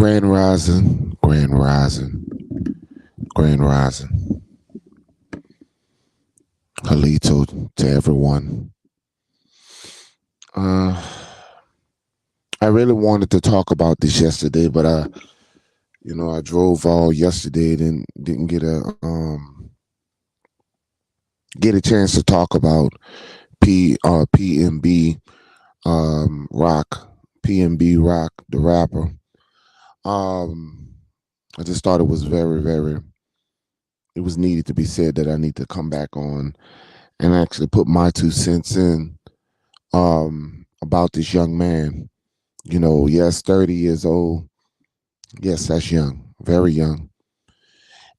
Grand Rising, Grand Rising, Grand Rising. Halito to everyone. Uh, I really wanted to talk about this yesterday, but I drove all yesterday and didn't get a chance to talk about PNB Rock, PNB Rock, the rapper. Um, I just thought it was it was needed to be said that I need to come back on and actually put my 2 cents in about this young man. Yes, 30 years old. Yes, that's young, very young.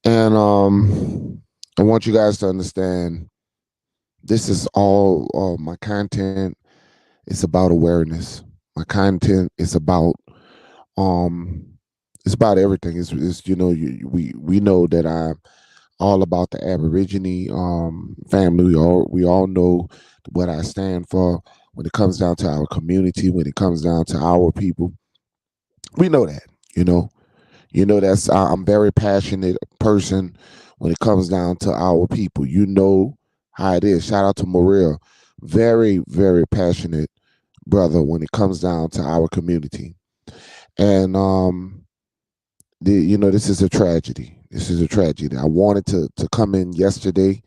And I want you guys to understand this is all my content. It's about awareness. My content is about um it's about everything. It's we know that I'm all about the Aborigine family. We all know what I stand for when it comes down to our community, when it comes down to our people. We know that, you know. That's I'm very passionate person when it comes down to our people. You know how it is. Shout out to Morel. Very, very passionate brother when it comes down to our community. And this is a tragedy. This is a tragedy. I wanted to come in yesterday,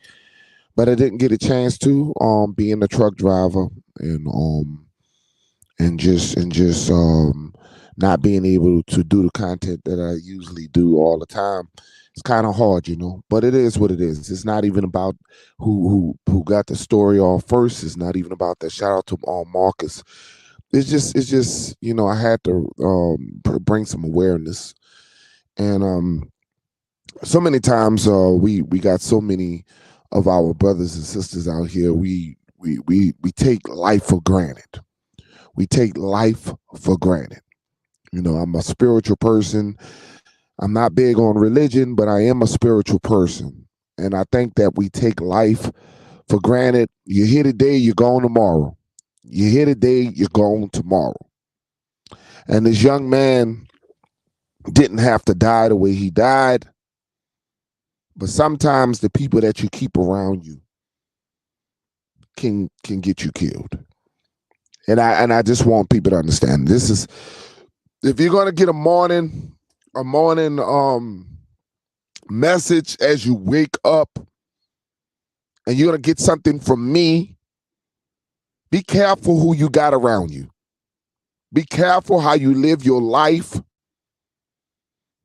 but I didn't get a chance to being a truck driver and just not being able to do the content that I usually do all the time. It's kind of hard. But it is what it is. It's not even about who got the story off first. It's not even about that. Shout out to Marcus. It's just I had to bring some awareness. And so many times we got so many of our brothers and sisters out here. We take life for granted. We take life for granted. I'm a spiritual person. I'm not big on religion, but I am a spiritual person. And I think that we take life for granted. You're here today, you're gone tomorrow. You're here today, you're gone tomorrow. And this young man didn't have to die the way he died. But sometimes the people that you keep around you can get you killed. And I just want people to understand this is, if you're gonna get a morning message as you wake up, and you're gonna get something from me, be careful who you got around you. Be careful how you live your life.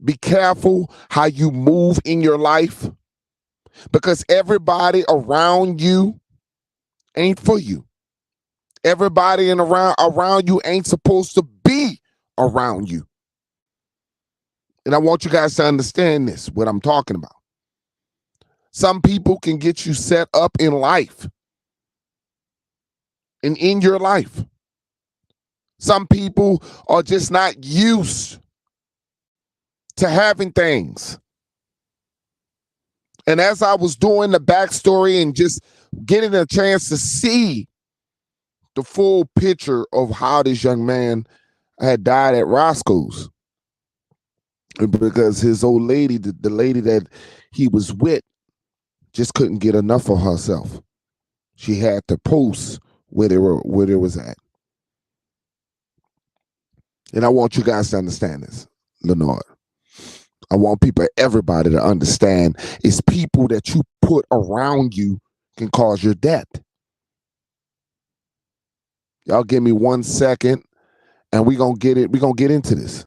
Be careful how you move in your life, because everybody around you ain't for you. Everybody around you ain't supposed to be around you. And I want you guys to understand this, what I'm talking about. Some people can get you set up in life and in your life. Some people are just not used to having things. And as I was doing the backstory and just getting a chance to see the full picture of how this young man had died at Roscoe's, because his old lady, the lady that he was with, just couldn't get enough of herself. She had to post where they was at. And I want you guys to understand this, Lenore. I want everybody to understand it's people that you put around you can cause your death. Y'all give me 1 second and we're gonna get into this.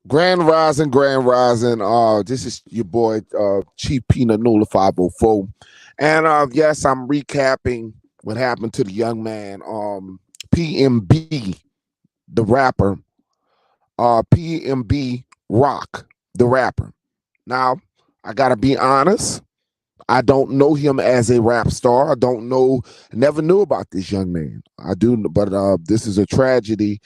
Grand Rising, Grand Rising. This is your boy, Chief Peanut Nola 504. And yes, I'm recapping what happened to the young man, PNB, the rapper. PNB Rock, the rapper. Now, I gotta be honest. I don't know him as a rap star. I don't know, never knew about this young man. I do, but this is a tragedy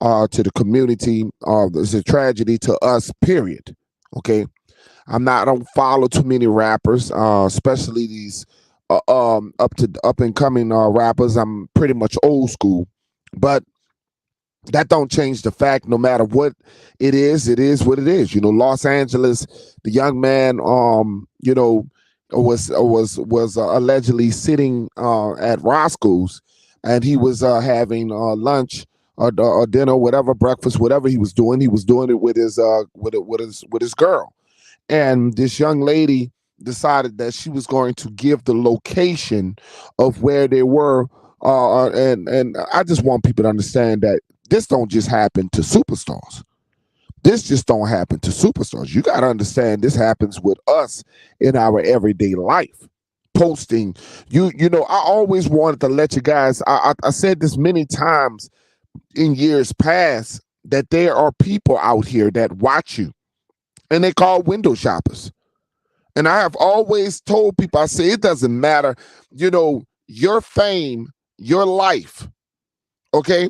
to the community. It's a tragedy to us, period. Okay. I don't follow too many rappers, especially these up and coming rappers. I'm pretty much old school, but that don't change the fact. No matter what it is what it is. You know, Los Angeles, the young man, was allegedly sitting at Roscoe's, and he was having lunch or dinner, whatever, breakfast, whatever he was doing. He was doing it with his girl, and this young lady decided that she was going to give the location of where they were. And I just want people to understand that this don't just happen to superstars. This just don't happen to superstars. You got to understand this happens with us in our everyday life. Posting, I always wanted to let you guys. I said this many times in years past that there are people out here that watch you, and they call window shoppers. And I have always told people, I say it doesn't matter, your fame, your life, okay?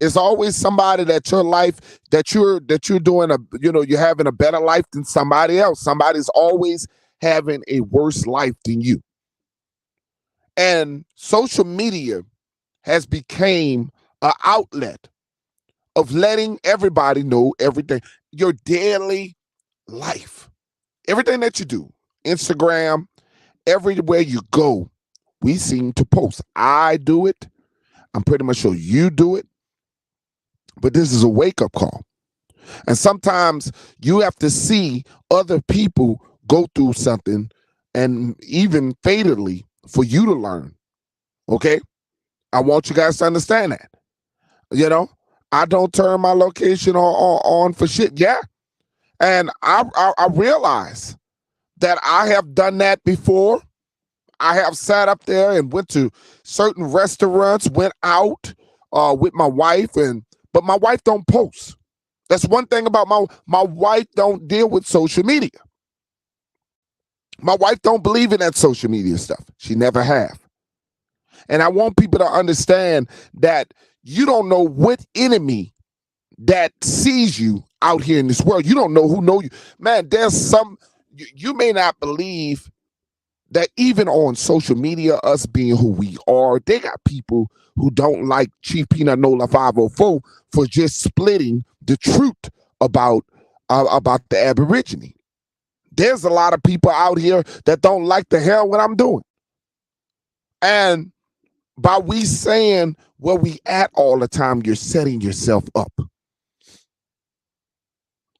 It's always somebody that your life that you're doing you're having a better life than somebody else. Somebody's always having a worse life than you. And social media has become an outlet of letting everybody know everything, your daily life, everything that you do, Instagram, everywhere you go, we seem to post. I do it. I'm pretty much sure you do it. But this is a wake-up call. And sometimes you have to see other people go through something, and even fatally, for you to learn. Okay? I want you guys to understand that. I don't turn my location on for shit. Yeah. And I realize that I have done that before. I have sat up there and went to certain restaurants, went out with my wife, but my wife don't post. That's one thing about my wife don't deal with social media. My wife don't believe in that social media stuff. She never have. And I want people to understand that you don't know what enemy that sees you out here in this world. You don't know who know you. Man, there's you may not believe that even on social media, us being who we are, they got people who don't like Chief Peanut Nola 504 for just splitting the truth about the Aborigine. There's a lot of people out here that don't like the hell what I'm doing. And by we saying where we at all the time, you're setting yourself up.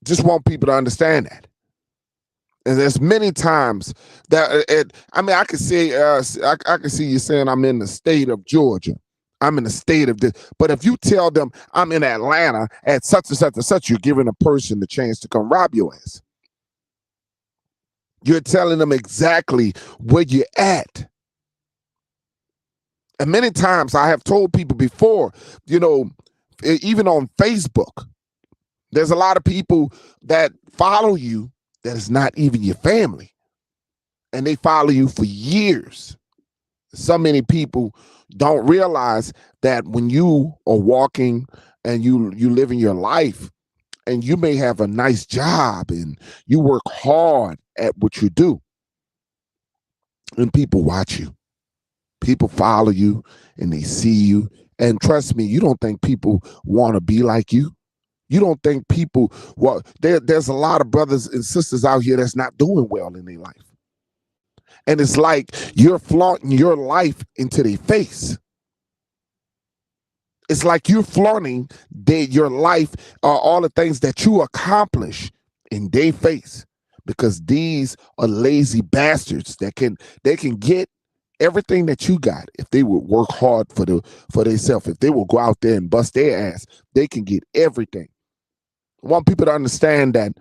Just want people to understand that. And there's many times that I can see I can see you saying I'm in the state of Georgia. I'm in the state of this. But if you tell them I'm in Atlanta at such and such and such, you're giving a person the chance to come rob your ass. You're telling them exactly where you're at. And many times I have told people before, even on Facebook, there's a lot of people that follow you that is not even your family. And they follow you for years. So many people don't realize that when you are walking and you living your life, and you may have a nice job and you work hard at what you do, and people watch you. People follow you and they see you. And trust me, you don't think people want to be like you. You don't think people, there's a lot of brothers and sisters out here that's not doing well in their life. And it's like you're flaunting your life into their face. It's like you're flaunting your life, all the things that you accomplish in their face, because these are lazy bastards that they can get everything that you got if they would work hard for themselves. If they will go out there and bust their ass, they can get everything. I want people to understand that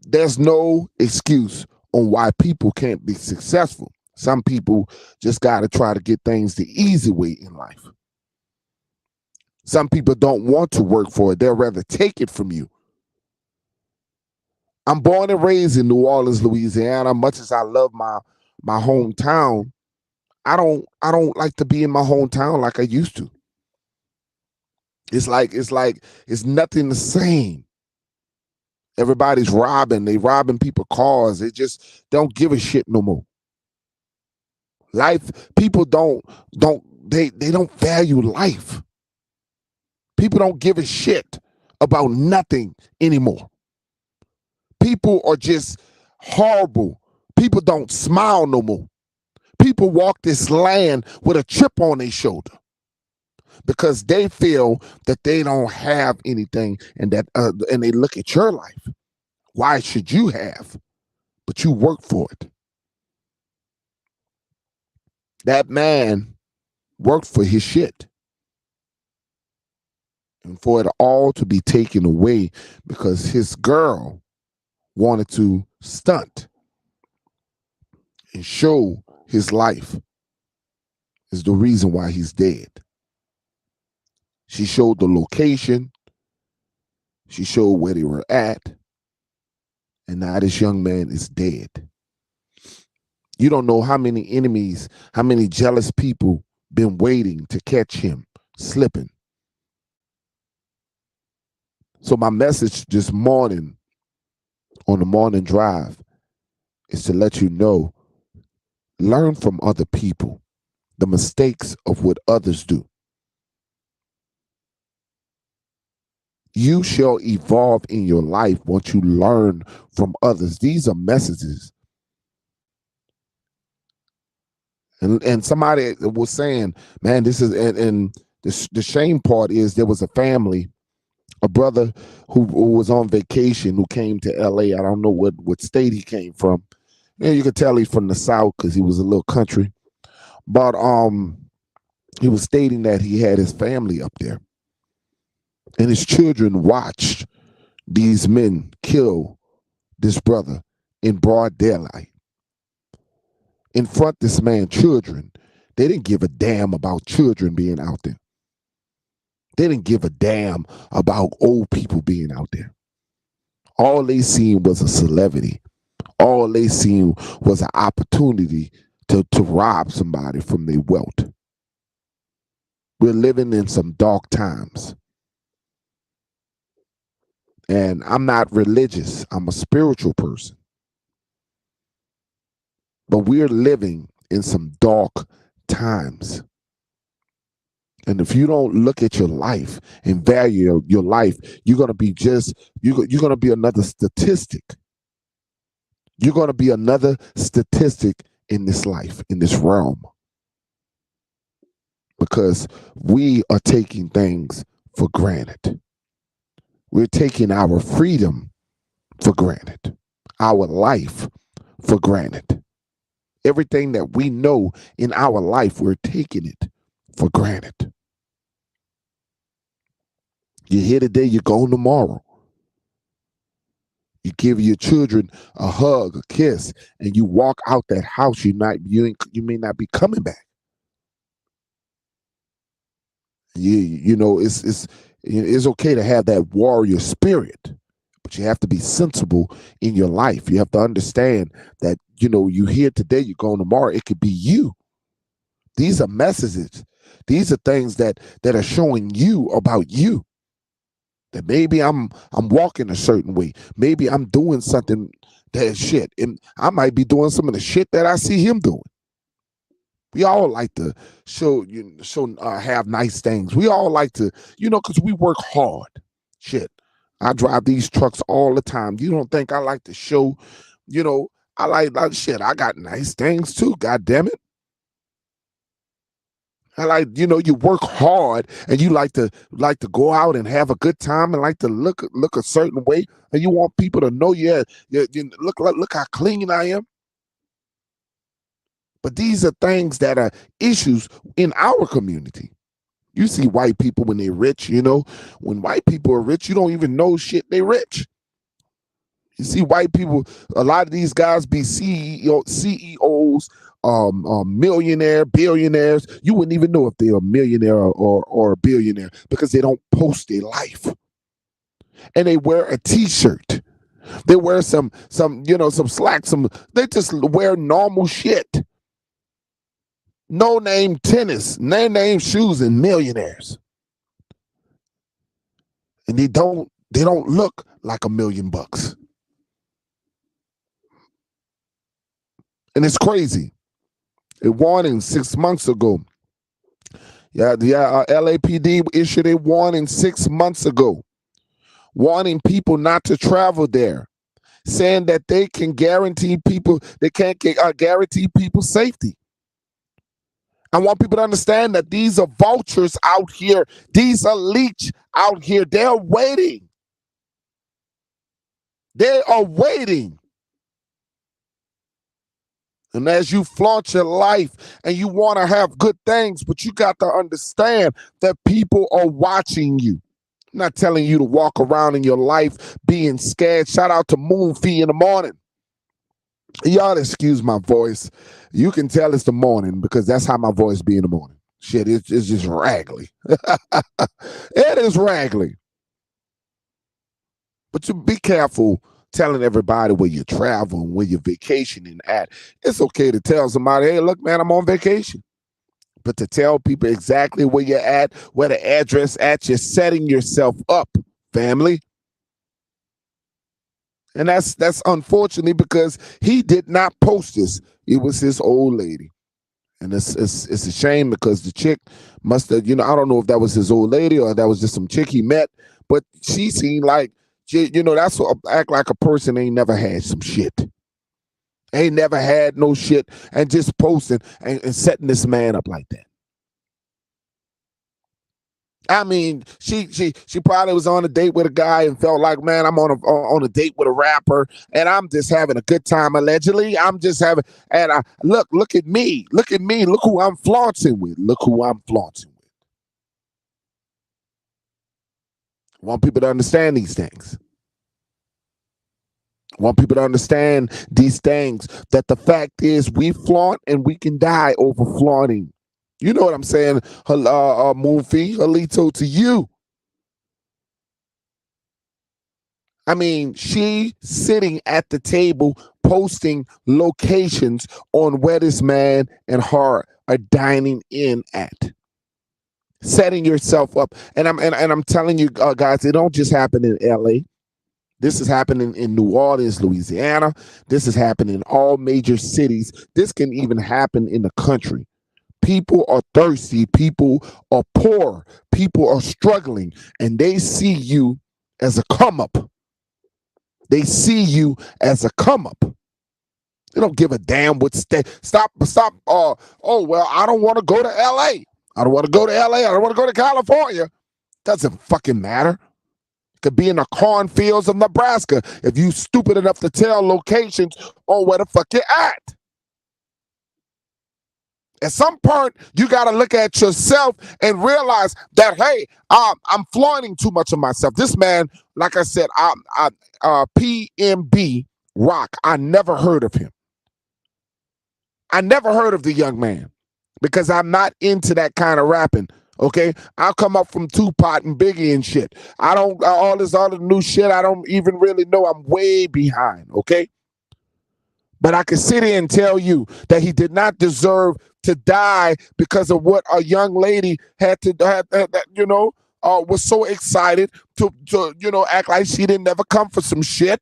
there's no excuse on why people can't be successful. Some people just got to try to get things the easy way in life. Some people don't want to work for it. They'll rather take it from you. I'm born and raised in New Orleans, Louisiana. Much as I love my hometown, I don't like to be in my hometown like I used to. It's nothing the same. Everybody's robbing. They robbing people cars. They just don't give a shit no more. Life, people they don't value life. People don't give a shit about nothing anymore. People are just horrible. People don't smile no more. People walk this land with a chip on their shoulder because they feel that they don't have anything, and and they look at your life. Why should you have? But you work for it. That man worked for his shit. And for it all to be taken away because his girl wanted to stunt and show his life is the reason why he's dead. She showed the location. She showed where they were at. And now this young man is dead. You don't know how many enemies, how many jealous people been waiting to catch him slipping. So my message this morning on the morning drive is to let you know, learn from other people the mistakes of what others do. You shall evolve in your life once you learn from others. These are messages. And somebody was saying, man, this is, and the shame part is there was a family, a brother who was on vacation who came to LA. I don't know what state he came from. You could tell he's from the South because he was a little country. But he was stating that he had his family up there. And his children watched these men kill this brother in broad daylight. In front of this man's children. They didn't give a damn about children being out there. They didn't give a damn about old people being out there. All they seen was a celebrity. All they seen was an opportunity to rob somebody from their wealth. We're living in some dark times. And I'm not religious. I'm a spiritual person. But we're living in some dark times. And if you don't look at your life and value your life, you're going to be you're going to be another statistic. You're going to be another statistic in this life, in this realm. Because we are taking things for granted. We're taking our freedom for granted, our life for granted. Everything that we know in our life, we're taking it for granted. You're here today, you're gone tomorrow. You give your children a hug, a kiss, and you walk out that house, you may not be coming back. You know, it's okay to have that warrior spirit, but you have to be sensible in your life. You have to understand that, you here today, you're gone tomorrow. It could be you. These are messages. These are things that are showing you about you. That maybe I'm walking a certain way. Maybe I'm doing something that shit. And I might be doing some of the shit that I see him doing. We all like to have nice things. We all like to, because we work hard. Shit. I drive these trucks all the time. You don't think I like to show, I like shit. I got nice things too. God damn it. I like, you work hard and you like to go out and have a good time and like to look a certain way, and you want people to know you look how clean I am. But these are things that are issues in our community. You see white people when they're rich, when white people are rich, you don't even know shit they rich. You see white people, a lot of these guys be CEOs millionaire, billionaires. You wouldn't even know if they're a millionaire or a billionaire because they don't post their life. And they wear a t-shirt. They wear some slacks, they just wear normal shit. No name tennis, no name shoes, and millionaires. And they don't look like $1,000,000. And it's crazy. A warning 6 months ago. LAPD issued a warning 6 months ago, warning people not to travel there, saying that they can't guarantee people's safety. I want people to understand that these are vultures out here. These are leech out here. They're waiting. They are waiting. And as you flaunt your life and you want to have good things, but you got to understand that people are watching you. I'm not telling you to walk around in your life being scared. Shout out to Moonfee in the morning. Y'all excuse my voice. You can tell it's the morning because that's how my voice be in the morning. Shit, it's just raggly. It is raggly. But you be careful telling everybody where you're traveling, where you're vacationing at. It's okay to tell somebody, hey, look, man, I'm on vacation. But to tell people exactly where you're at, where the address at, you're setting yourself up, family. And that's unfortunately because he did not post this. It was his old lady. And it's a shame because the chick must have, I don't know if that was his old lady or that was just some chick he met, but she seemed like, that's what act like a person ain't never had some shit. Ain't never had no shit and just posting and setting this man up like that. I mean, she probably was on a date with a guy and felt like, man, I'm on a date with a rapper and I'm just having a good time. Allegedly, I'm just having. And look at me, look who I'm flaunting with. Look who I'm flaunting with. I want people to understand these things. I want people to understand these things. That the fact is, we flaunt and we can die over flaunting. You know what I'm saying, Moonfee, Halito, to you. I mean, she sitting at the table posting locations on where this man and her are dining in at. Setting yourself up. And I'm telling you guys, it don't just happen in LA. This is happening in New Orleans, Louisiana. This is happening in all major cities. This can even happen in the country. People are thirsty. People are poor. People are struggling. And they see you as a come up. They see you as a come up. They don't give a damn what state. Stop. Oh, well, I don't want to go to LA. I don't want to go to LA. I don't want to go to California. Doesn't fucking matter. Could be in the cornfields of Nebraska if you stupid enough to tell locations or where the fuck you're at. At some point, you got to look at yourself and realize that, hey, I'm flaunting too much of myself. This man, like I said, PNB Rock, I never heard of him. I never heard of the young man because I'm not into that kind of rapping. Okay, I'll come up from Tupac and Biggie and shit. I don't all the new shit. I don't even really know. I'm way behind. Okay, but I can sit here and tell you that he did not deserve to die because of what a young lady had to was so excited to act like she didn't never come for some shit.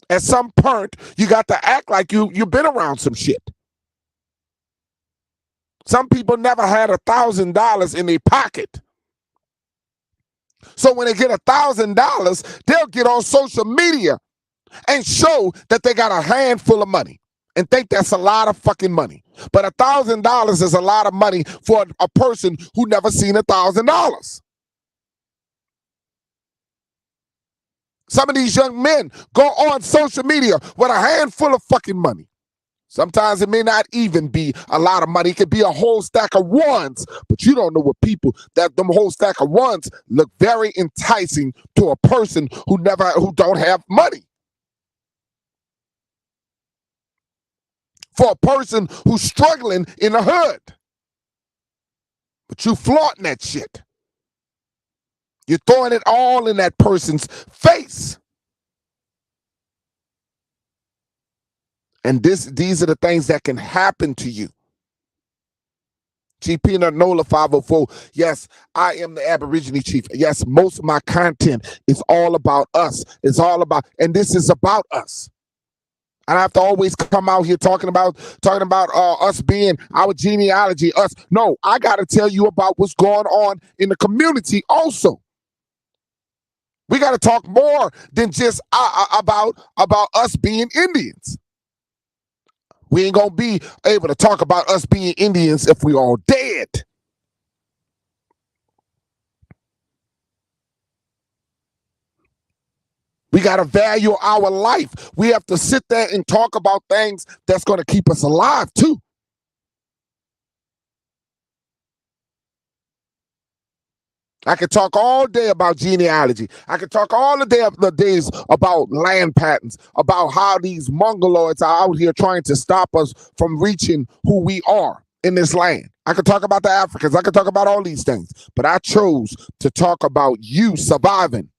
At some point, you got to act like you've been around some shit. Some people never had $1,000 in their pocket. So when they get $1,000, they'll get on social media and show that they got a handful of money and think that's a lot of fucking money. But $1,000 is a lot of money for a person who never seen $1,000. Some of these young men go on social media with a handful of fucking money. Sometimes it may not even be a lot of money. It could be a whole stack of ones, but you don't know what people, that them whole stack of ones look very enticing to a person who don't have money. for a person who's struggling in the hood. But you flaunting that shit. You're throwing it all in that person's face. And these are the things that can happen to you. Chief Peanut Nola 504. Yes, I am the Aborigine chief. Yes, most of my content is all about us. It's all about, and this is about us. And I have to always come out here talking about us being our genealogy, us. No, I got to tell you about what's going on in the community also. We got to talk more than just about us being Indians. We ain't gonna be able to talk about us being Indians if we all dead. We got to value our life. We have to sit there and talk about things that's going to keep us alive too. I could talk all day about genealogy. I could talk all the days about land patents, about how these mongoloids are out here trying to stop us from reaching who we are in this land. I could talk about the Africans. I could talk about all these things. But I chose to talk about you surviving,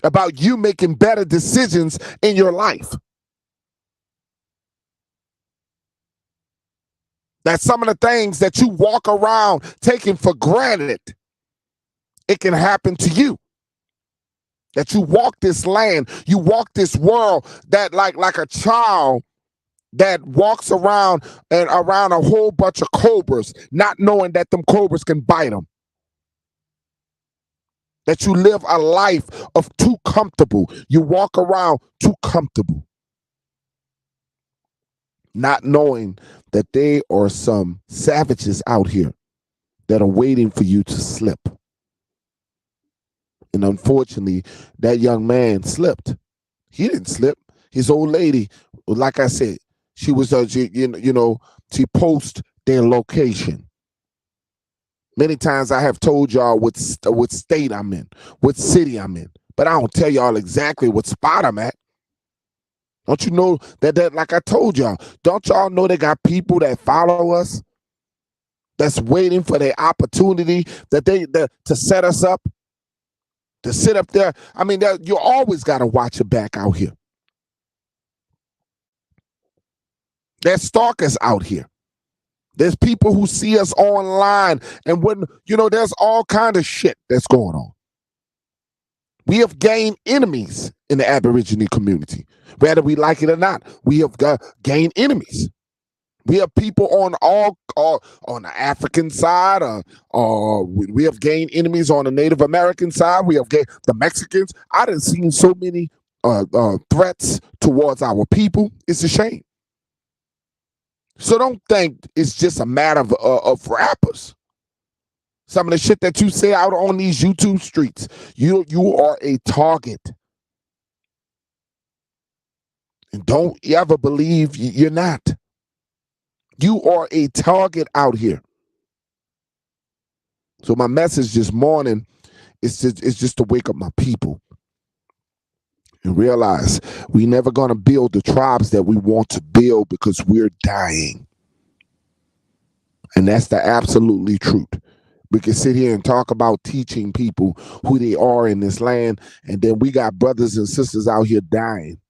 about you making better decisions in your life. That some of the things that you walk around taking for granted, it can happen to you. That you walk this land, you walk this world, that like a child that walks around and around a whole bunch of cobras, not knowing that them cobras can bite them. That you live a life of too comfortable. You walk around too comfortable, not knowing that there are some savages out here that are waiting for you to slip. And unfortunately, that young man slipped. He didn't slip. His old lady, like I said, she was, she posts their location. Many times I have told y'all what state I'm in, what city I'm in, but I don't tell y'all exactly what spot I'm at. Don't you know that like I told y'all, don't y'all know they got people that follow us, that's waiting for their opportunity, to set us up, to sit up there? I mean, you always got to watch your back out here. There's stalkers out here. There's people who see us online, and when there's all kind of shit that's going on. We have gained enemies in the Aborigine community, whether we like it or not. We have gained enemies. We have people on on the African side, or we have gained enemies on the Native American side. We have gained the Mexicans. I done seen so many threats towards our people. It's a shame. So don't think it's just a matter of rappers. Some of the shit that you say out on these YouTube streets, you are a target. And don't ever believe you're not. You are a target out here. So my message this morning is just to wake up my people and realize we're never going to build the tribes that we want to build because we're dying. And that's the absolutely truth. We can sit here and talk about teaching people who they are in this land, and then we got brothers and sisters out here dying.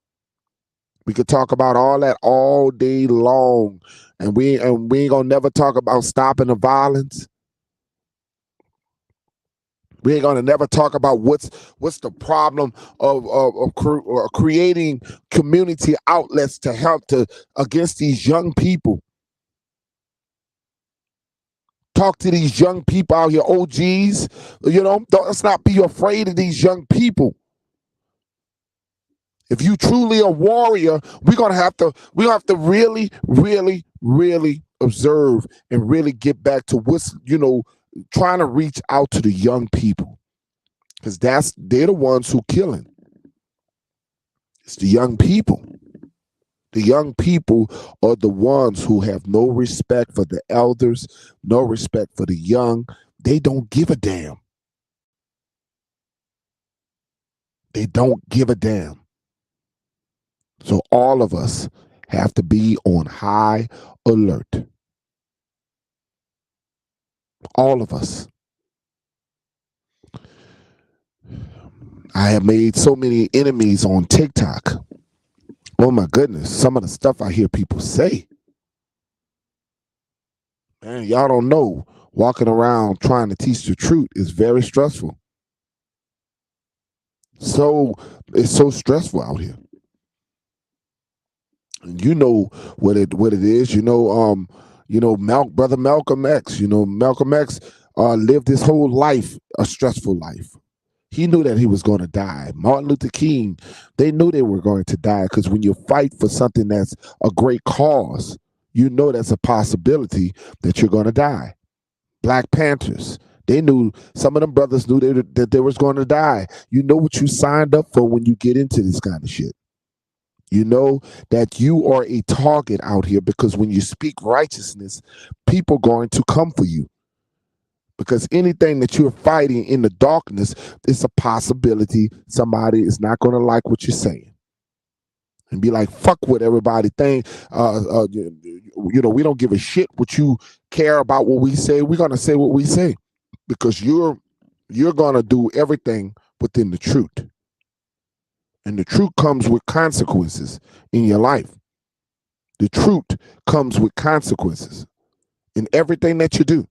We could talk about all that all day long, and we ain't gonna never talk about stopping the violence. We ain't gonna never talk about what's the problem of creating community outlets to help against these young people. Talk to these young people out here, OGs. Let's not be afraid of these young people. If you truly a warrior, we're gonna have to really, really, really observe and really get back to what's trying to reach out to the young people, because they're the ones who killing. It's the young people. The young people are the ones who have no respect for the elders, no respect for the young. They don't give a damn. They don't give a damn. So all of us have to be on high alert. All of us. I have made so many enemies on TikTok. Oh my goodness, some of the stuff I hear people say. Man, y'all don't know. Walking around trying to teach the truth is very stressful. So it's so stressful out here. And you know what it is. Brother Malcolm X. Malcolm X lived his whole life a stressful life. He knew that he was going to die. Martin Luther King, they knew they were going to die because when you fight for something that's a great cause, you know that's a possibility that you're going to die. Black Panthers, they knew, some of them brothers knew that they was going to die. You know what you signed up for when you get into this kind of shit. You know that you are a target out here because when you speak righteousness, people are going to come for you. Because anything that you're fighting in the darkness, it's a possibility somebody is not going to like what you're saying. And be like, fuck what everybody think. We don't give a shit what you care about what we say. We're going to say what we say. Because you're going to do everything within the truth. And the truth comes with consequences in your life. The truth comes with consequences in everything that you do.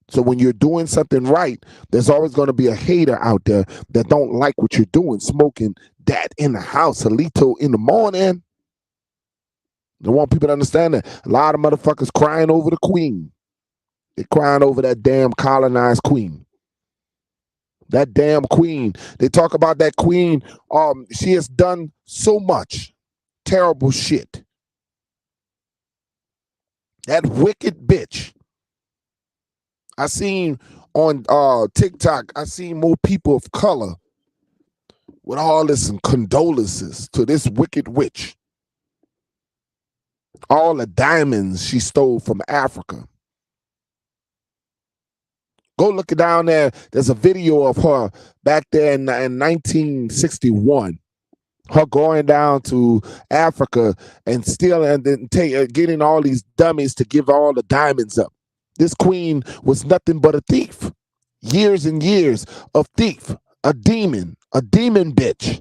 So when you're doing something right, there's always going to be a hater out there that don't like what you're doing, smoking that in the house, Alito in the morning. I want people to understand that. A lot of motherfuckers crying over the queen. They're crying over that damn colonized queen. That damn queen. They talk about that queen. She has done so much terrible shit. That wicked bitch. I seen on TikTok, I seen more people of color with all this and condolences to this wicked witch. All the diamonds she stole from Africa. Go look down there. There's a video of her back there in 1961. Her going down to Africa and stealing and then getting all these dummies to give all the diamonds up. This queen was nothing but a thief. Years and years of thief, a demon bitch.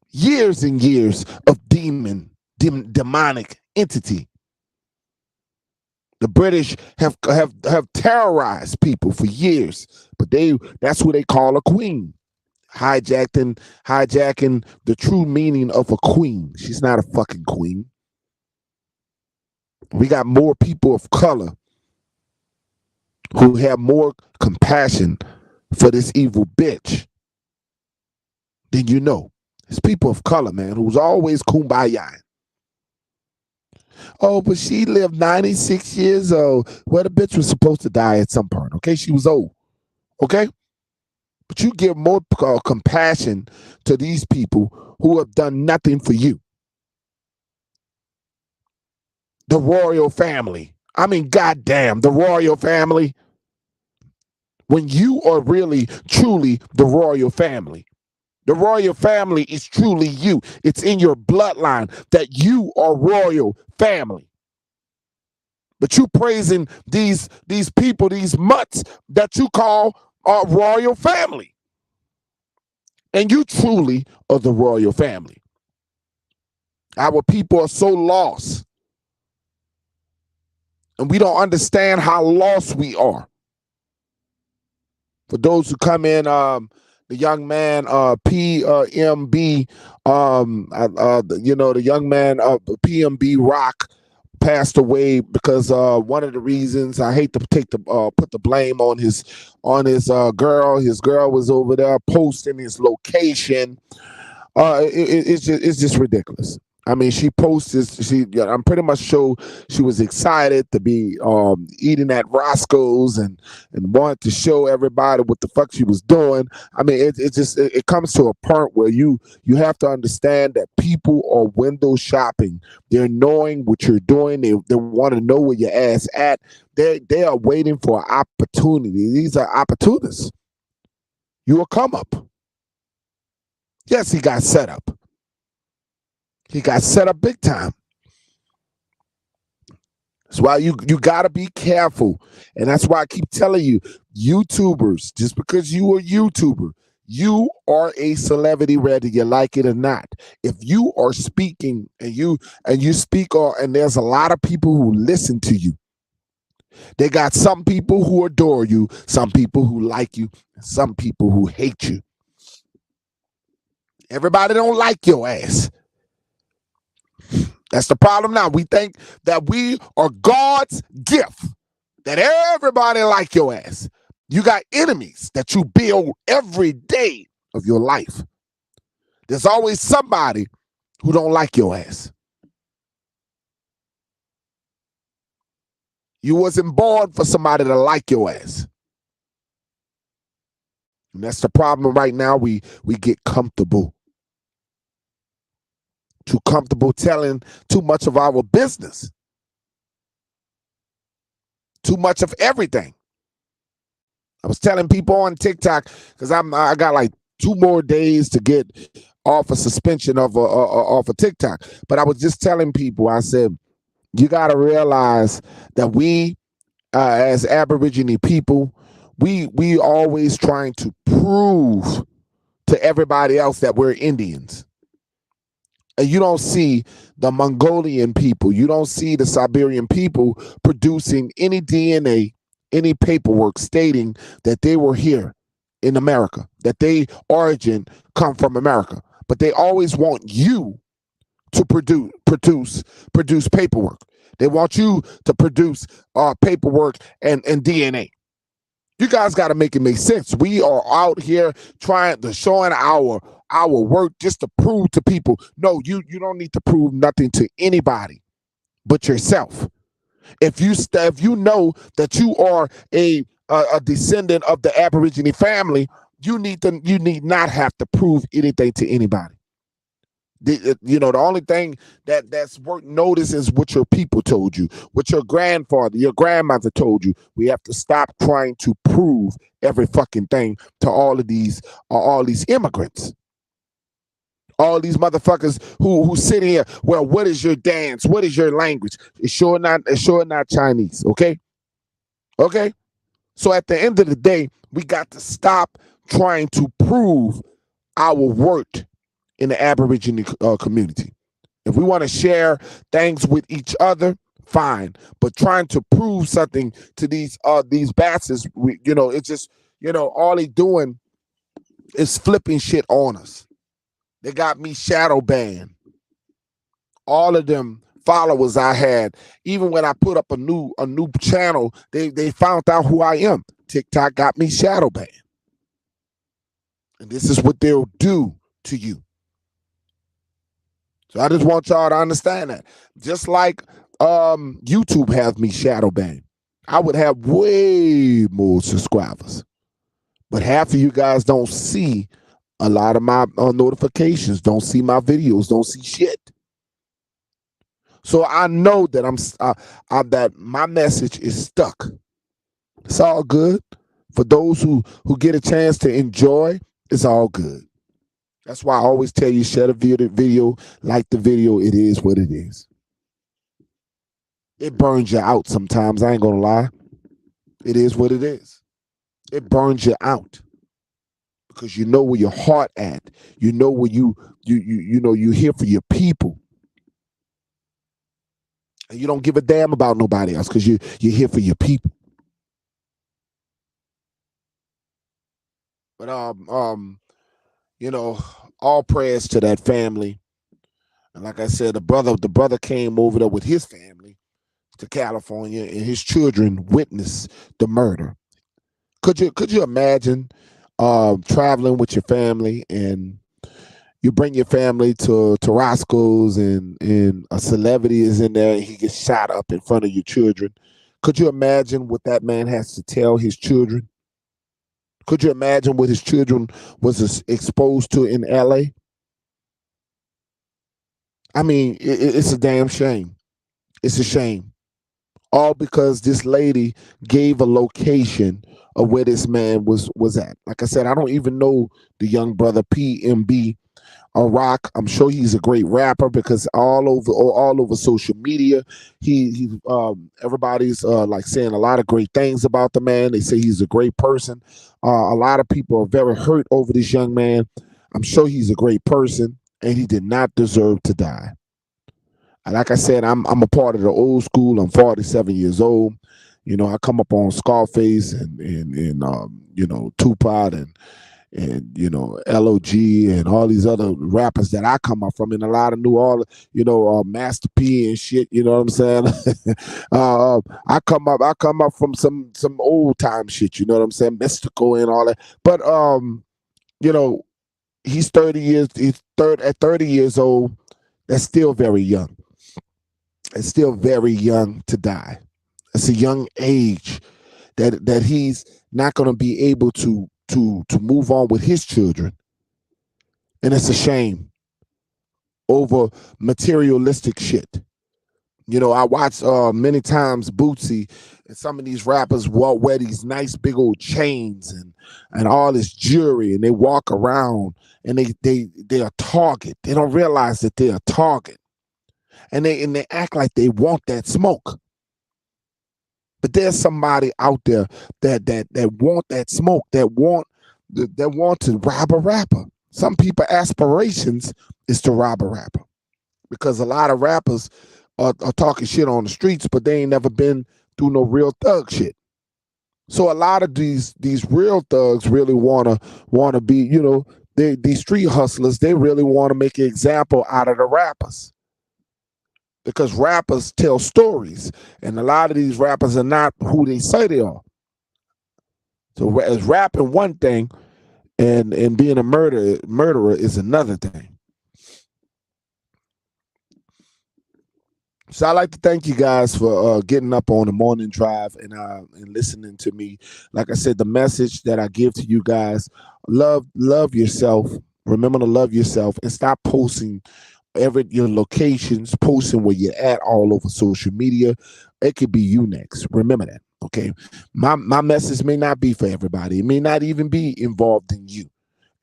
Years and years of demonic entity. The British have terrorized people for years, but that's what they call a queen. Hijacking the true meaning of a queen. She's not a fucking queen. We got more people of color who have more compassion for this evil bitch than you know. It's people of color, man, who's always kumbaya. Oh, but she lived 96 years old. Well, the bitch was supposed to die at some point, okay? She was old, okay? But you give more compassion to these people who have done nothing for you. The royal family. I mean, goddamn, the royal family. When you are really, truly the royal family. The royal family is truly you. It's in your bloodline that you are royal family. But you praising these people, these mutts that you call our royal family. And you truly are the royal family. Our people are so lost. And we don't understand how lost we are. For those who come in, the young man, PNB, the young man, PNB Rock, passed away because one of the reasons, I hate to put the blame on his girl. His girl was over there posting his location. It's just ridiculous. I mean, she posted. I'm pretty much sure she was excited to be eating at Roscoe's and wanted to show everybody what the fuck she was doing. I mean, it comes to a point where you have to understand that people are window shopping. They're knowing what you're doing. They want to know where your ass at. They are waiting for an opportunity. These are opportunists. You will come up. Yes, he got set up. He got set up big time. That's why you got to be careful. And that's why I keep telling you, YouTubers, just because you are a YouTuber, you are a celebrity, whether you like it or not. If you are speaking and you speak, and there's a lot of people who listen to you, they got some people who adore you, some people who like you, and some people who hate you. Everybody don't like your ass. That's the problem now. We think that we are God's gift, that everybody like your ass. You got enemies that you build every day of your life. There's always somebody who don't like your ass. You wasn't born for somebody to like your ass. And that's the problem right now. We get comfortable. Too comfortable telling too much of our business. Too much of everything. I was telling people on TikTok, because I got like 2 more days to get off a suspension of off a TikTok. But I was just telling people, I said, you got to realize that we, as Aborigine people, we always trying to prove to everybody else that we're Indians. And you don't see the Mongolian people, you don't see the Siberian people producing any DNA, any paperwork stating that they were here in America, that their origin come from America. But they always want you to produce paperwork. They want you to produce paperwork and DNA. You guys got to make it make sense. We are out here showing our work just to prove to people. No, you don't need to prove nothing to anybody but yourself. If you know that you are a descendant of the Aborigine family, you need not have to prove anything to anybody. The only thing that's worth notice is what your people told you, what your grandfather, your grandmother told you. We have to stop trying to prove every fucking thing to all these immigrants. All these motherfuckers who sit here. Well, what is your dance? What is your language? It's sure not Chinese. Okay. So at the end of the day, we got to stop trying to prove our worth in the Aborigine community. If we want to share things with each other, fine. But trying to prove something to these bastards, it's just, all they doing is flipping shit on us. They got me shadow banned. All of them followers I had, even when I put up a new channel, they found out who I am. TikTok got me shadow banned. And this is what they'll do to you. So I just want y'all to understand that. Just like YouTube has me shadow banned, I would have way more subscribers. But half of you guys don't see a lot of my notifications, don't see my videos, don't see shit. So I know that that my message is stuck. It's all good. For those who get a chance to enjoy, it's all good. That's why I always tell you, share the video, like the video. It is what it is. It burns you out sometimes. I ain't gonna lie. It is what it is. It burns you out because you know where your heart at. You know where you're here for your people, and you don't give a damn about nobody else because you're here for your people. But all prayers to that family. And like I said, the brother came over there with his family to California, and his children witnessed the murder. Could you imagine traveling with your family, and you bring your family to Roscoe's, and a celebrity is in there and he gets shot up in front of your children? Could you imagine what that man has to tell his children? Could you imagine what his children was exposed to in LA? I mean, it's a damn shame. It's a shame. All because this lady gave a location of where this man was at. Like I said, I don't even know the young brother PNB Rock. I'm sure he's a great rapper because all over social media, everybody's like saying a lot of great things about the man. They say he's a great person. A lot of people are very hurt over this young man. I'm sure he's a great person, and he did not deserve to die. And like I said, I'm a part of the old school. I'm 47 years old. I come up on Scarface and Tupac and LOG and all these other rappers that I come up from, and a lot of New Orleans, Master P and shit. You know what I'm saying? I come up from some old time shit. You know what I'm saying? Mystical and all that. But you know, he's 30 years. He's at 30 years old. That's still very young. It's still very young to die. It's a young age that he's not going to be able to move on with his children, and it's a shame over materialistic shit. I watch many times Bootsy and some of these rappers wear these nice big old chains and all this jewelry, and they walk around and they are a target. They don't realize that they're a target, and they act like they want that smoke. But there's somebody out there that want that smoke, that want to rob a rapper. Some people aspirations is to rob a rapper, because a lot of rappers are talking shit on the streets, but they ain't never been through no real thug shit. So a lot of these real thugs really wanna be, these street hustlers, they really want to make an example out of the rappers, because rappers tell stories, and a lot of these rappers are not who they say they are. So as rapping one thing, and being a murderer is another thing. So I'd like to thank you guys for getting up on the morning drive and listening to me. Like I said, the message that I give to you guys: love yourself. Remember to love yourself and stop posting your locations, posting where you're at all over social media. It could be you next. Remember that. Okay. My message may not be for everybody. It may not even be involved in you.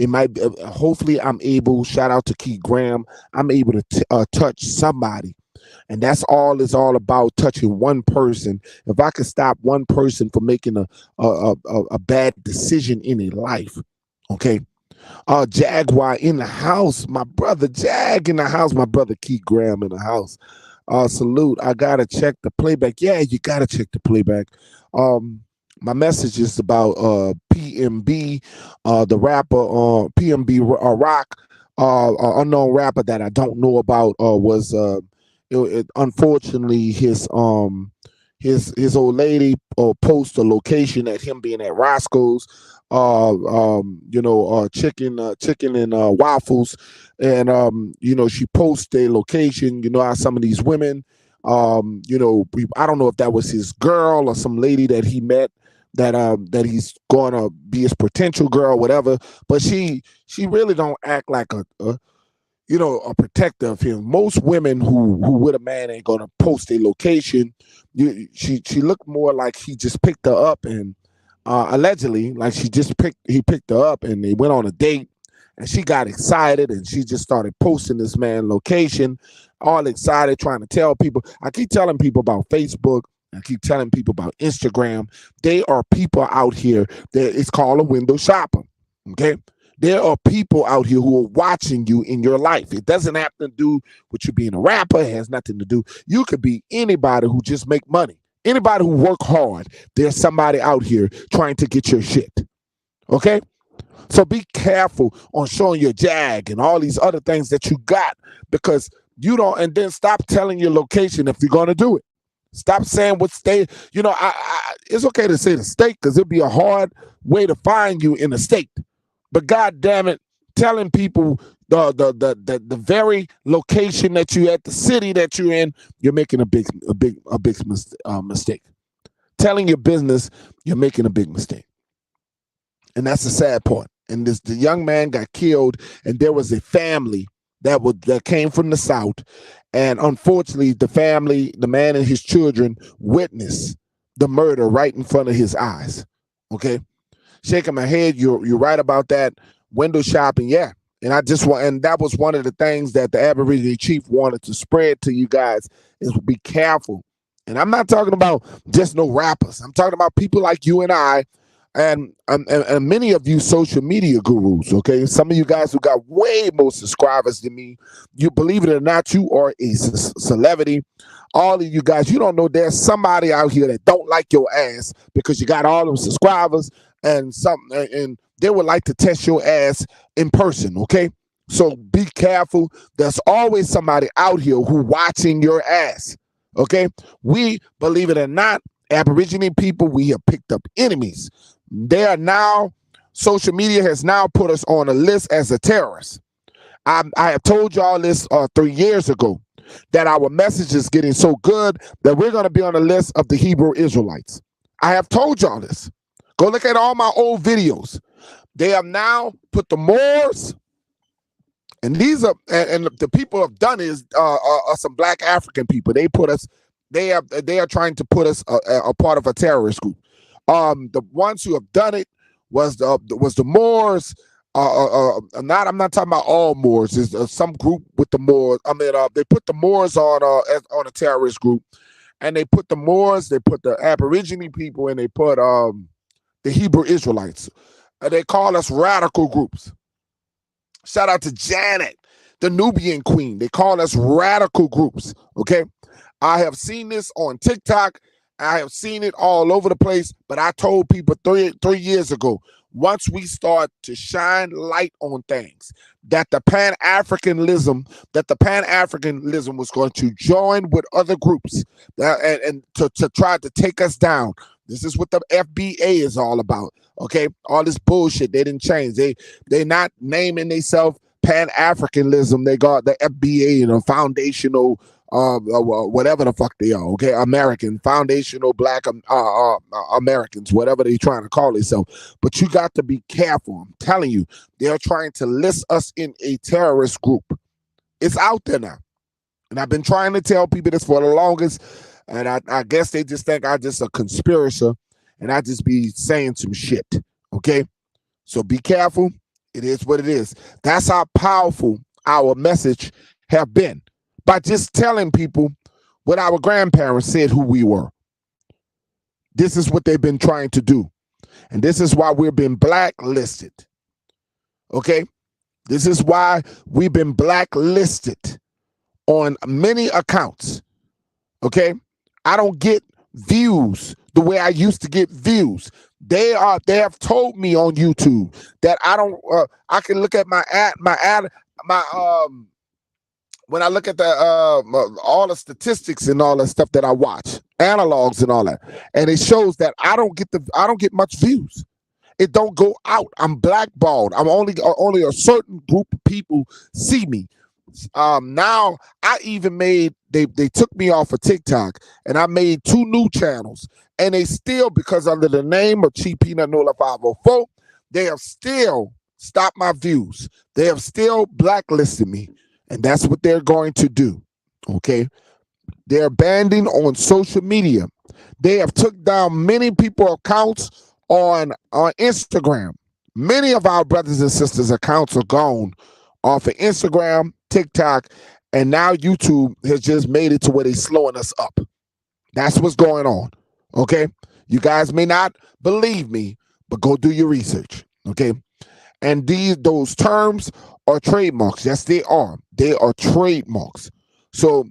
It might be, hopefully I'm able, shout out to Keith Graham, I'm able to touch somebody. And that's all it's all about, touching one person. If I could stop one person from making a bad decision in their life, okay. Jaguar in the house, my brother Jag in the house, my brother Keith Graham in the house. Salute. I gotta check the playback. Yeah, you gotta check the playback. My message is about PNB, the rapper PNB Rock, unknown rapper that I don't know about. Was unfortunately his old lady post a location at him being at Roscoe's, chicken and waffles, and she posts a location. You know how some of these women, I don't know if that was his girl or some lady that he met, that he's gonna be his potential girl, whatever. But she really don't act like a protector of him. Most women who with a man ain't gonna post a location. She looked more like he just picked her up, and allegedly, like he picked her up and they went on a date, and she got excited and she just started posting this man location, all excited, trying to tell people. I keep telling people about Facebook. I keep telling people about Instagram. They are people out here that it's called a window shopper. Okay. There are people out here who are watching you in your life. It doesn't have to do with you being a rapper. It has nothing to do. You could be anybody who just make money. Anybody who work hard. There's somebody out here trying to get your shit. Okay? So be careful on showing your Jag and all these other things that you got, because you don't, and then stop telling your location if you're going to do it. Stop saying what state. It's okay to say the state, because it'd be a hard way to find you in a state. But God damn it, telling people the very location that you at, the city that you're in, you're making a big mistake. Telling your business, you're making a big mistake, and that's the sad part. And the young man got killed, and there was a family that came from the South, and unfortunately, the man and his children witnessed the murder right in front of his eyes. Okay. Shaking my head. You're right about that. Window shopping, yeah. And and that was one of the things that the Aboriginal chief wanted to spread to you guys is be careful. And I'm not talking about just no rappers. I'm talking about people like you and I, and many of you social media gurus. Okay, some of you guys who got way more subscribers than me. You believe it or not, you are a celebrity. All of you guys, you don't know there's somebody out here that don't like your ass because you got all them subscribers and they would like to test your ass in person. Okay, so be careful. There's always somebody out here who watching your ass. Okay, we, believe it or not, Aboriginal people, we have picked up enemies. They are now, social media has now put us on a list as a terrorist. I have told y'all this 3 years ago, that our message is getting so good that we're going to be on the list of the Hebrew Israelites. I have told y'all this. Go look at all my old videos. They have now put the Moors, and these are, and the people have done is are some black African people. They put us, they are trying to put us a part of a terrorist group. The ones who have done it was the Moors. I'm not talking about all Moors. There's some group with the Moors. I mean, they put the Moors on a terrorist group, and they put the Moors, they put the Aboriginal people, and they put the Hebrew Israelites. They call us radical groups. Shout out to Janet, the Nubian queen. They call us radical groups. Okay, I have seen this on TikTok. I have seen it all over the place. But I told people three years ago, once we start to shine light on things, that the Pan-Africanism was going to join with other groups and to try to take us down. This is what the FBA is all about. Okay, all this bullshit, they didn't change. They not naming themselves Pan-Africanism. They got the FBA, foundational whatever the fuck they are, okay? American, foundational black Americans, whatever they trying to call themselves. But you got to be careful. I'm telling you, they're trying to list us in a terrorist group. It's out there now. And I've been trying to tell people this for the longest, and I guess they just think I'm just a conspirator, and I just be saying some shit, okay? So be careful. It is what it is. That's how powerful our message have been, by just telling people what our grandparents said who we were. This is what they've been trying to do. And this is why we've been blacklisted. Okay? This is why we've been blacklisted on many accounts. Okay? I don't get views the way I used to get views. They have told me on YouTube that I don't I can look at when I look at the all the statistics and all the stuff that I watch, analogs and all that, and it shows that I don't get much views. It don't go out. I'm blackballed. I'm only a certain group of people see me. Now I even made they took me off of TikTok, and I made 2 new channels, and they still, because under the name of Chief Peanut Nola 504, they have still stopped my views. They have still blacklisted me. And that's what they're going to do, okay? They're banning on social media. They have took down many people's accounts on Instagram. Many of our brothers and sisters' accounts are gone off of Instagram, TikTok, and now YouTube has just made it to where they're slowing us up. That's what's going on, okay? You guys may not believe me, but go do your research, okay? And those terms are trademarks. Yes, they are. They are trademarks. So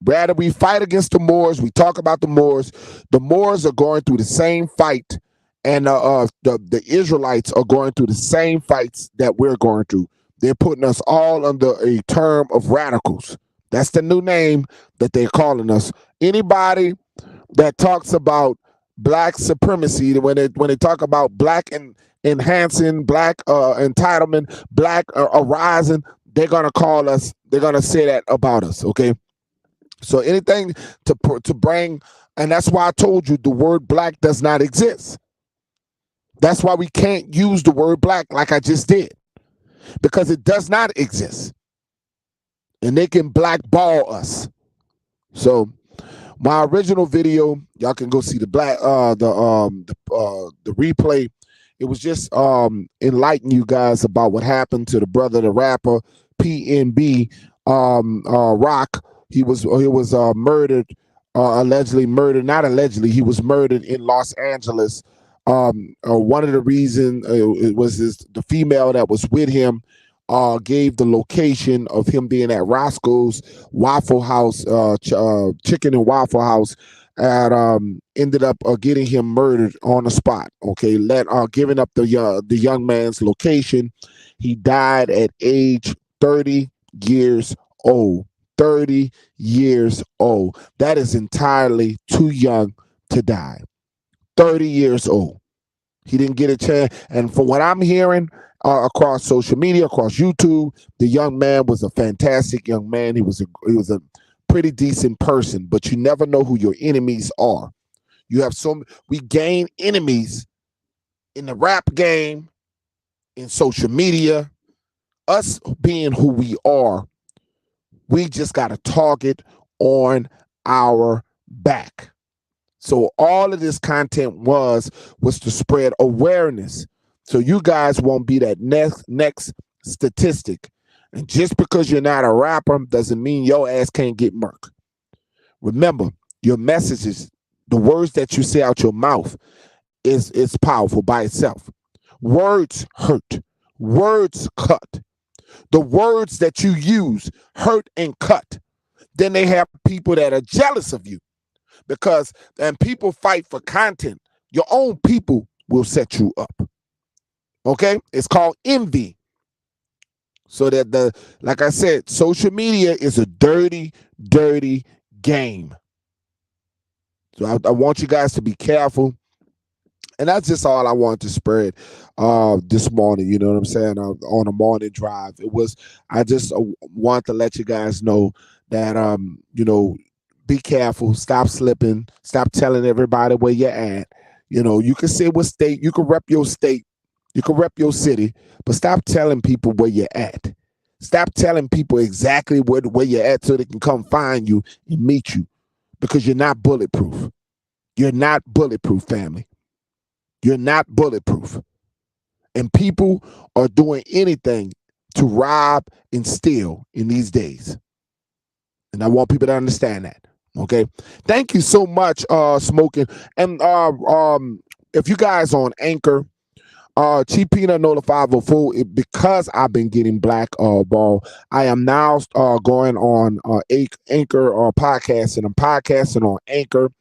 rather we fight against the Moors, we talk about the Moors. The Moors are going through the same fight, and the Israelites are going through the same fights that we're going through. They're putting us all under a term of radicals. That's the new name that they're calling us. Anybody that talks about black supremacy, when they talk about black and enhancing, black entitlement, black arising, they're gonna call us, they're gonna say that about us, okay? So anything to bring, and that's why I told you the word black does not exist. That's why we can't use the word black like I just did, because it does not exist, and they can blackball us. So my original video, y'all can go see the replay. It was just enlighten you guys about what happened to the brother, the rapper PNB Rock. He was murdered, allegedly murdered. Not allegedly, he was murdered in Los Angeles. One of the reasons it was the female that was with him gave the location of him being at Roscoe's Waffle House, Chicken and Waffle House, and ended up getting him murdered on the spot. Okay, giving up the young man's location. He died at age 30 years old. 30 years old. That is entirely too young to die. 30 years old. He didn't get a chance. And from what I'm hearing across social media, across YouTube, the young man was a fantastic young man. He was a pretty decent person, but you never know who your enemies are. We gain enemies in the rap game, in social media. Us being who we are, we just got a target on our back. So all of this content was to spread awareness. So you guys won't be that next statistic. And just because you're not a rapper doesn't mean your ass can't get murked. Remember, your messages, the words that you say out your mouth is powerful by itself. Words hurt. Words cut. The words that you use hurt and cut. Then they have people that are jealous of you. And people fight for content. Your own people will set you up. Okay? It's called envy. So that like I said, social media is a dirty, dirty game. So I want you guys to be careful. And that's just all I wanted to spread this morning. You know what I'm saying? On a morning drive. I just want to let you guys know that, be careful. Stop slipping. Stop telling everybody where you're at. You can say what state. You can rep your state. You can rep your city. But stop telling people where you're at. Stop telling people exactly where you're at so they can come find you and meet you. Because you're not bulletproof. You're not bulletproof, family. You're not bulletproof. And people are doing anything to rob and steal in these days. And I want people to understand that. Okay. Thank you so much, Smoking. And if you guys on Anchor, Chief Peanut Nola 504, because I've been getting black ball, I am now going on Anchor podcasting. I'm podcasting on Anchor.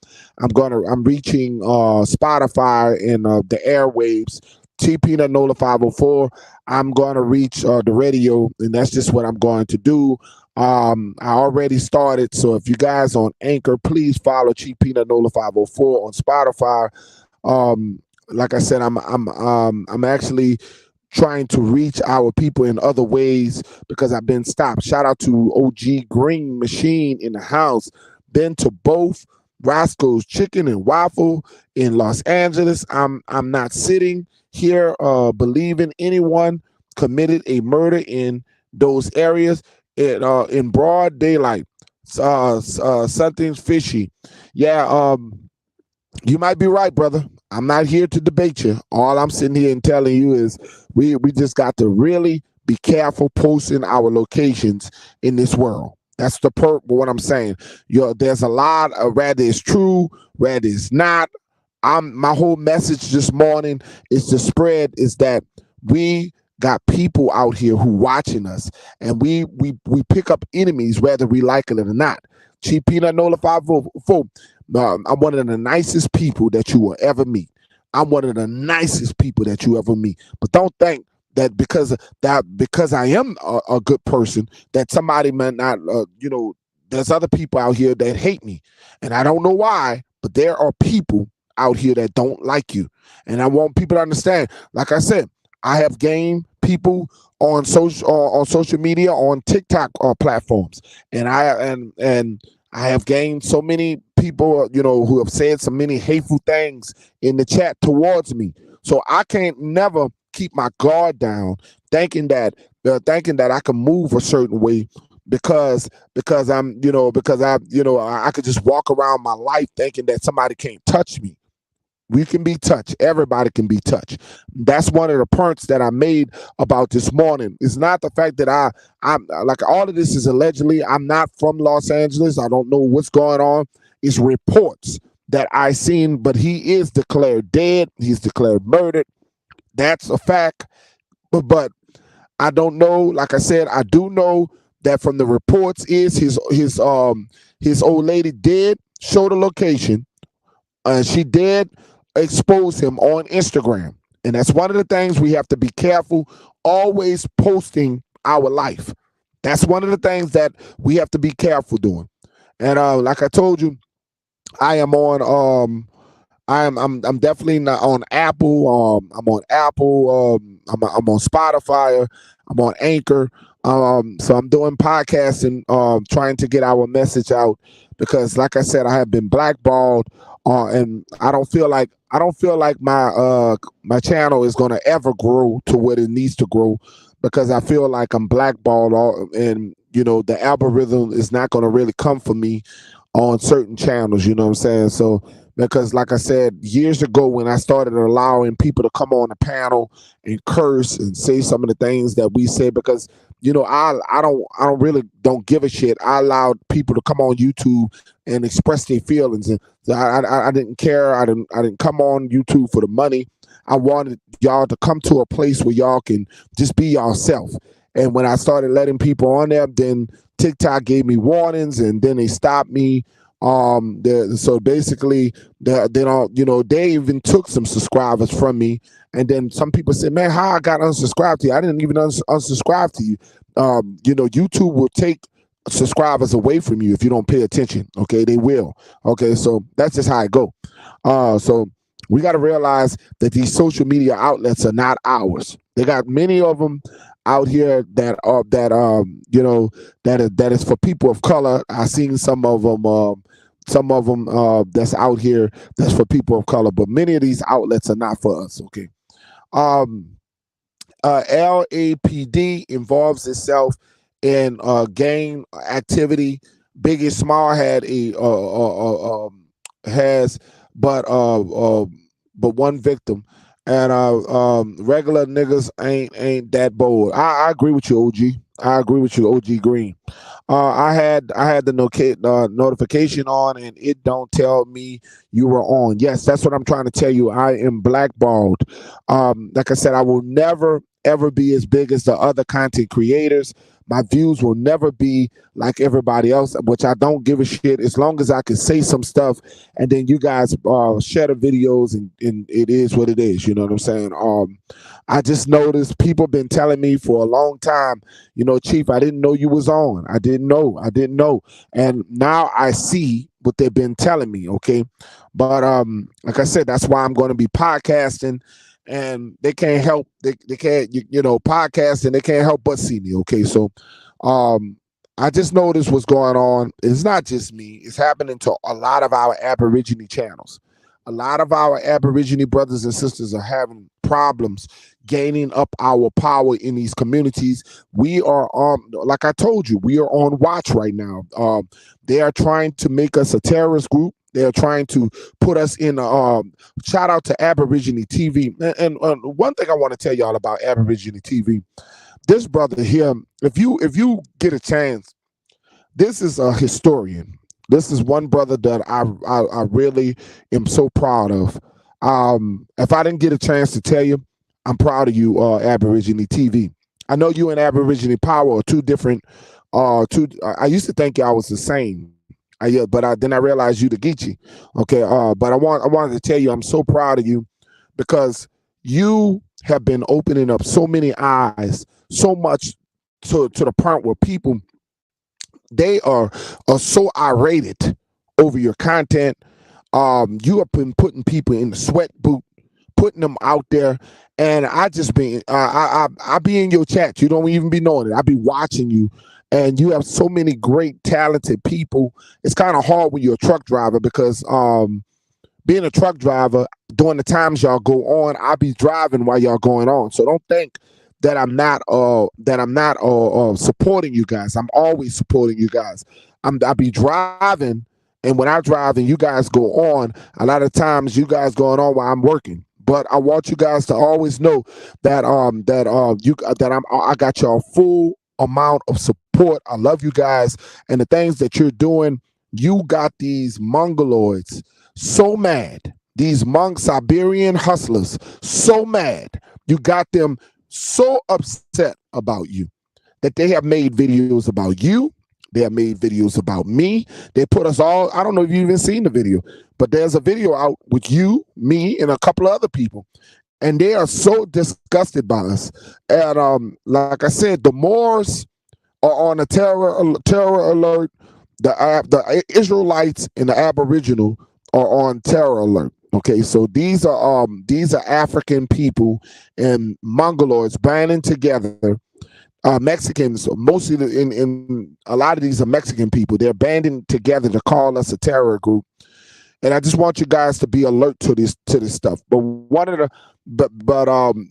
I'm reaching Spotify and the airwaves. Chief Peanut Nola 504. I'm going to reach the radio, and that's just what I'm going to do. I already started, so if you guys on Anchor, please follow Chief Peanut Nola 504 on Spotify. Like I said, I'm actually trying to reach our people in other ways because I've been stopped. Shout out to OG Green Machine in the house. Been to both Roscoe's Chicken and Waffle in Los Angeles. I'm not sitting here believing anyone committed a murder in those areas in broad daylight. Something's fishy. Yeah, you might be right, brother. I'm not here to debate you. All I'm sitting here and telling you is we just got to really be careful posting our locations in this world. That's the what I'm saying. There's a lot of rather it's true, rather it's not. My whole message this morning is to spread is that we got people out here who watching us, and we pick up enemies whether we like it or not. Chief Peanut Nola 504. I'm one of the nicest people that you will ever meet. I'm one of the nicest people that you ever meet. But don't think that because I am a good person that somebody might not. There's other people out here that hate me, and I don't know why. But there are people out here that don't like you, and I want people to understand. Like I said, I have gained people on social media, on TikTok platforms, and I have gained so many people, who have said so many hateful things in the chat towards me. So I can't never keep my guard down, thinking that I can move a certain way because I could just walk around my life thinking that somebody can't touch me. We can be touched. Everybody can be touched. That's one of the points that I made about this morning. It's not the fact that I'm like, all of this is allegedly. I'm not from Los Angeles. I don't know what's going on. It's reports that I seen, but he is declared dead. He's declared murdered. That's a fact. But I don't know. Like I said, I do know that from the reports is his old lady did show the location. She did expose him on Instagram. And that's one of the things we have to be careful, always posting our life. That's one of the things that we have to be careful doing. And like I told you, I am on I'm definitely not on Apple. I'm on Apple. I'm on Spotify. I'm on Anchor. So I'm doing podcasting, trying to get our message out because, like I said, I have been blackballed, and I don't feel like my channel is gonna ever grow to what it needs to grow because I feel like I'm blackballed, and the algorithm is not gonna really come for me on certain channels. You know what I'm saying? So because like I said, years ago when I started allowing people to come on the panel and curse and say some of the things that we say, because I don't really don't give a shit. I allowed people to come on YouTube and express their feelings, and I didn't care. I didn't come on YouTube for the money. I wanted y'all to come to a place where y'all can just be yourself. And when I started letting people on there, then TikTok gave me warnings, and then they stopped me. So basically, they even took some subscribers from me, and then some people said, "Man, how I got unsubscribed to you? I didn't even unsubscribe to you." YouTube will take subscribers away from you if you don't pay attention. Okay, they will. Okay, so that's just how it go. So we got to realize that these social media outlets are not ours. They got many of them out here that are that is for people of color. I seen some of them. That's out here that's for people of color, but many of these outlets are not for us. Okay. LAPD involves itself in gang activity. Biggie Small had has but one victim, and regular niggas ain't that bold. I agree with you, OG. I agree with you, OG Green. I had the notification on, and it don't tell me you were on. Yes, that's what I'm trying to tell you. I am blackballed. Like I said, I will never ever be as big as the other content creators. My views will never be like everybody else, which I don't give a shit as long as I can say some stuff, and then you guys share the videos, and it is what it is. You know what I'm saying? I just noticed people been telling me for a long time, Chief, I didn't know you was on. I didn't know. And now I see what they've been telling me, okay? But like I said, that's why I'm going to be podcasting, and they can't help they can't podcast, and they can't help but see me, okay? So I just noticed what's going on. It's not just me. It's happening to a lot of our Aborigine channels. A lot of our Aborigine brothers and sisters are having problems gaining up our power in these communities. We are like I told you, we are on watch right now. They are trying to make us a terrorist group. They are trying to put us in. Shout out to Aborigine TV. And one thing I want to tell y'all about Aborigine TV. This brother here, if you get a chance, this is a historian. This is one brother that I really am so proud of. If I didn't get a chance to tell you, I'm proud of you, Aborigine TV. I know you and Aborigine Power are two different. I used to think y'all was the same. Then I realized you the Geechee. Okay. But I wanted to tell you I'm so proud of you because you have been opening up so many eyes, so much to the point where people they are so irate over your content. You have been putting people in the sweat boot, putting them out there, and I just be I be in your chat. You don't even be knowing it. I be watching you, and you have so many great, talented people. It's kind of hard when you're a truck driver because being a truck driver during the times y'all go on, I'll be driving while y'all going on. So don't think that I'm not supporting you guys. I'm always supporting you guys. I'll be driving And when I drive and you guys go on, a lot of times you guys going on while I'm working. But I want you guys to always know that I got your full amount of support. I love you guys, and the things that you're doing. You got these mongoloids so mad. These Siberian hustlers so mad. You got them so upset about you that they have made videos about you. They have made videos about me. They put us all, I don't know if you've even seen the video, but there's a video out with you, me, and a couple of other people. And they are so disgusted by us. And like I said, the Moors are on a terror alert. The Israelites and the Aboriginal are on terror alert. Okay, so these are African people and Mongoloids banding together. Mexicans, mostly in a lot of these are Mexican people. They're banding together to call us a terror group, and I just want you guys to be alert to this stuff. But one of the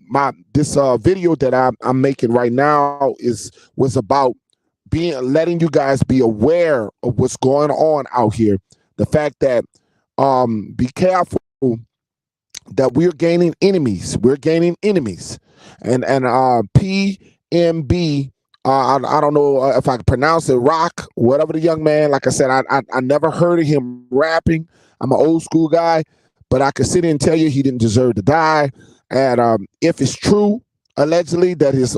my this video that I'm making right now was about letting you guys be aware of what's going on out here. The fact that be careful that we're gaining enemies. We're gaining enemies, and PNB. I don't know if I can pronounce it. Rock, whatever the young man. Like I said, I never heard of him rapping. I'm an old school guy, but I could sit here and tell you he didn't deserve to die. And if it's true, allegedly that his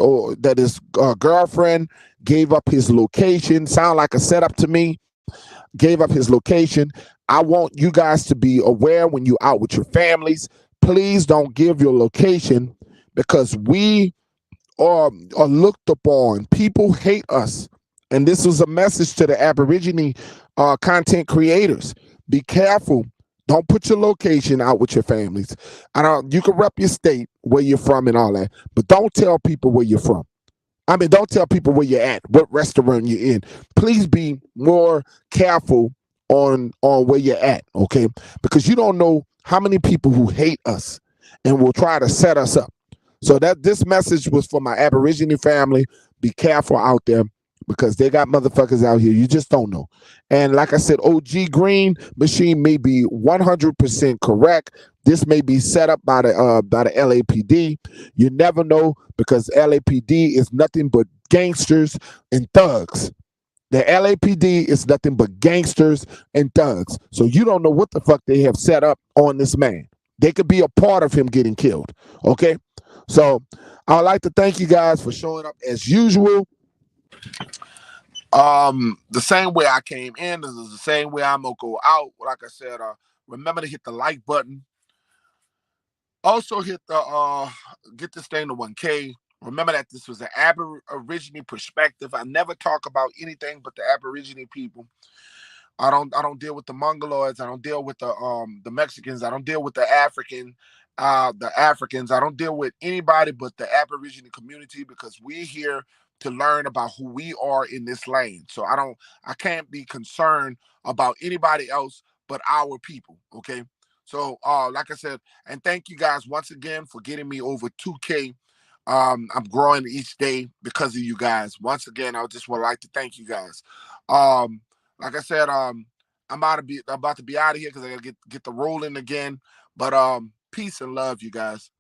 girlfriend gave up his location, sound like a setup to me. Gave up his location. I want you guys to be aware when you're out with your families. Please don't give your location because we are looked upon. People hate us. And this was a message to the Aborigine content creators. Be careful. Don't put your location out with your families. You can rep your state, where you're from and all that, but don't tell people where you're from. I mean, don't tell people where you're at, what restaurant you're in. Please be more careful on where you're at, okay? Because you don't know how many people who hate us and will try to set us up. So that this message was for my Aborigine family. Be careful out there because they got motherfuckers out here. You just don't know. And like I said, OG Green Machine may be 100% correct. This may be set up by the LAPD. You never know because LAPD is nothing but gangsters and thugs. The LAPD is nothing but gangsters and thugs. So you don't know what the fuck they have set up on this man. They could be a part of him getting killed. Okay? So I'd like to thank you guys for showing up as usual. The same way I came in is the same way I'm gonna go out. Like I said, remember to hit the like button. Also hit the get this thing to 1K. Remember that this was an Aborigine perspective. I never talk about anything but the Aborigine people. I don't deal with the Mongoloids. I don't deal with the Mexicans. I don't deal with the Africans. I don't deal with anybody but the Aborigine community because we're here to learn about who we are in this lane. So I can't be concerned about anybody else but our people. Okay. So like I said, and thank you guys once again for getting me over 2K. I'm growing each day because of you guys. Once again, I just would like to thank you guys. Um, like I said, I'm about to be out of here because I gotta get the rolling again. But peace and love, you guys.